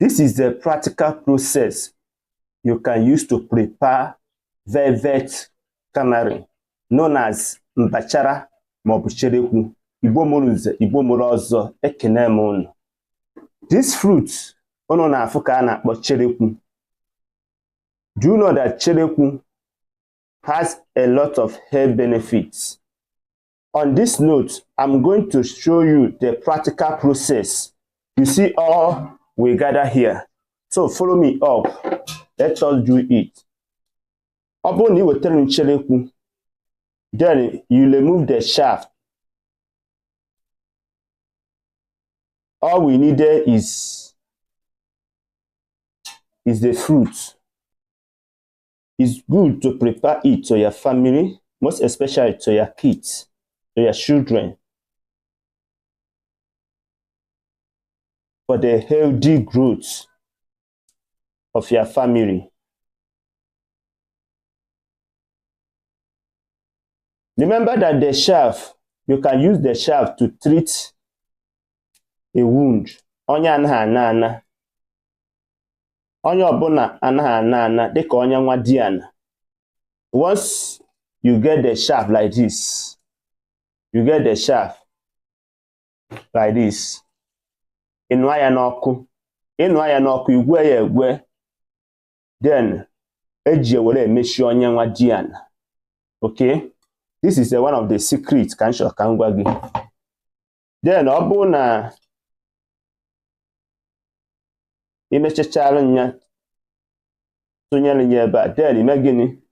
This is the practical process you can use to prepare velvet tamarind, known as mbachara maọbụ cherekwu. Igbo mụrụ nze, Igbo mụrụ ọzọ, ekene m unu. This fruit unu na-afụ ka a na-akpọ cherekwu. Do you know that cherekwu has a lot of health benefits? On this note, I'm going to show you the practical process. You see all we gather here. So follow me up. Let us do it. Upon you return cherekwu, then you remove the shaft. All we need there is the fruit. It's good to prepare it to your family, most especially to your kids, to your children, for the healthy growth of your family. Remember that the shaft, you can use the shaft to treat a wound. Onya anaghị ana ana. Onye ọbụla anaghị ana ana dịka onye nwa diana. Once you get the shaft like this, you get the shaft like this. Ịnụa ya n'ọkụ. Ịnụa ya n'ọkụ, igwe ya egwe. Then eji ewere emechi onye nwa diana. Okay? This is one of the secrets ka m gwa gị. Then ọ bụrụ na imechachara nya tụnyere ya ebe a, then ime gịnị?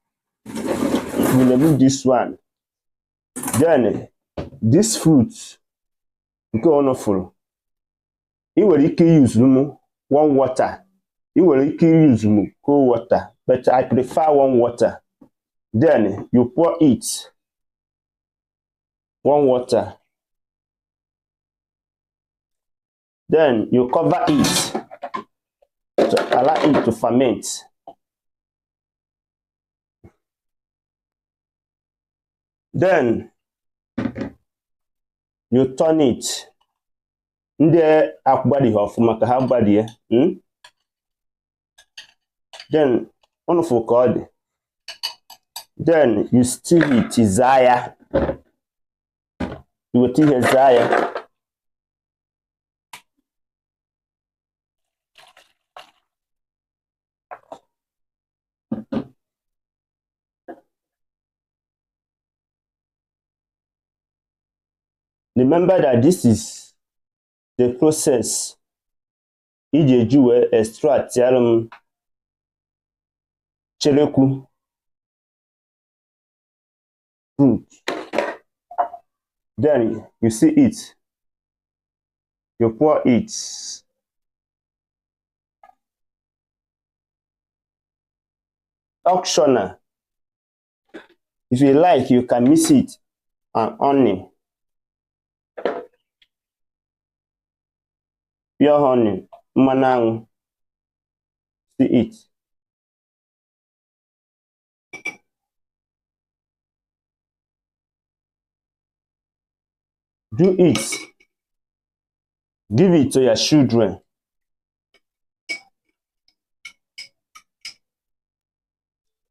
You remove this one. Then this fruit nke unu fụrụ, ị nwere ike use warm water. Ị nwere ike use cold water, but I prefer warm water. Then you pour it. Warm water. Then you cover it to allow it to ferment. Then you turn it. Ndị akwụgbadi ọfụma ka ha gbadie. Then unu fụ ka ọ dị. Then you stir it, izaya. You will take his desire. Remember that this is the process. Icheku extract cherekwu fruit. Then you see it. You pour it. Optional. If you like, you can mix it and honey. Pure honey. Manang. See it. Do it. Give it to your children.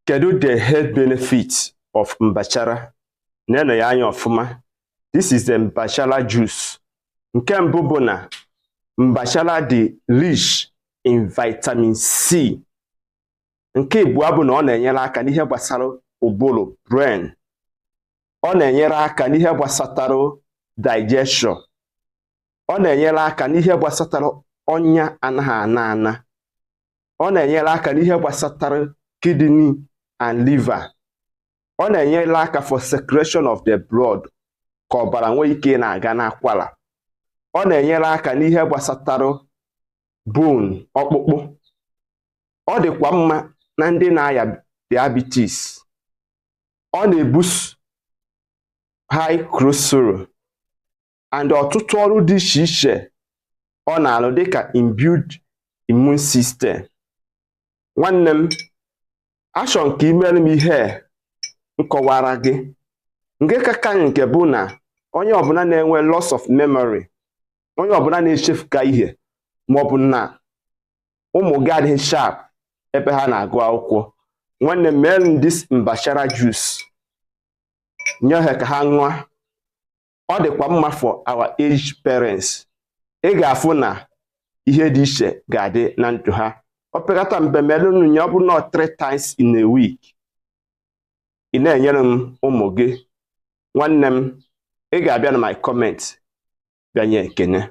Kedu the health benefits of mbachara? Neno ya anya ọfụma. This is the mbachara juice. Nke mbụ bụ na mbachara dị rich in vitamin C. Nke abụọ bụ na ọ na-enyere aka n'ihe gbasara ụbụrụ, brain. Ọ na-enyere aka n'ihe gbasatara digestion. Ọ na-enyere aka n'ihe gbasatara ọnya anaghị ana ana. Ọ na-enyere aka n'ihe gbasatara kidney and liver. Ọ na-enyere aka for circulation of the blood, ka ọbara nwee ike na-aga n'akwara. Ọ na-enyere aka n'ihe gbasatara bone, ọkpụkpụ. Ọ dịkwa mma na ndị na-aya diabetes. Ọ na-eboost high cholesterol. And ọtụtụ ọrụ dị iche iche ọ na-arụ dịka imbued immune system. Nwanne m, achọ nke imere m ihe nkọwara gị. Nke kaka nke bụ na onye ọbụla na-enwe loss of memory, onye ọbụla na-echefuka ihe, ma ọ bụ na ụmụ gị adịghị sharp ebe ha na-agụ akwụkwọ, nwanne m mee this mbachara juice nye ha ka ha ṅụọ. Ọ dịkwa mma for our aged parents. Ị ga-afụ na ihe dị iche ga-adị na ndụ ha. Ọ pekata mbe melụnụ nye ọ bụrụ na 3 times in a week. Ị na-enyere m ụmụ gị, nwanne m, ị ga-abịa na my comment bịanye ekene.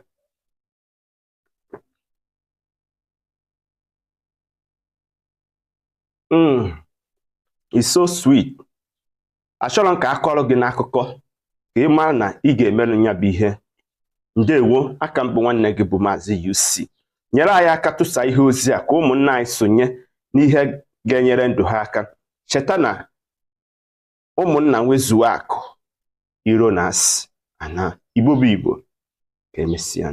It's so sweet. Achọrọ m ka akọrọ gị n'akụkọ ka ị mara na ị ga-emerụ ya bụ ihe. Ndewo, aka m bụ nwanne gị bụ Maazi-UC. Nyere anyị aka tụsa ihe ozi a ka ụmụnna anyị sonye n'ihe ga-enyere ndụ ha aka. Cheta na ụmụnna nwezuo akụ, iro na asị, ana Igbo bụ Igbo. Ka emesịa.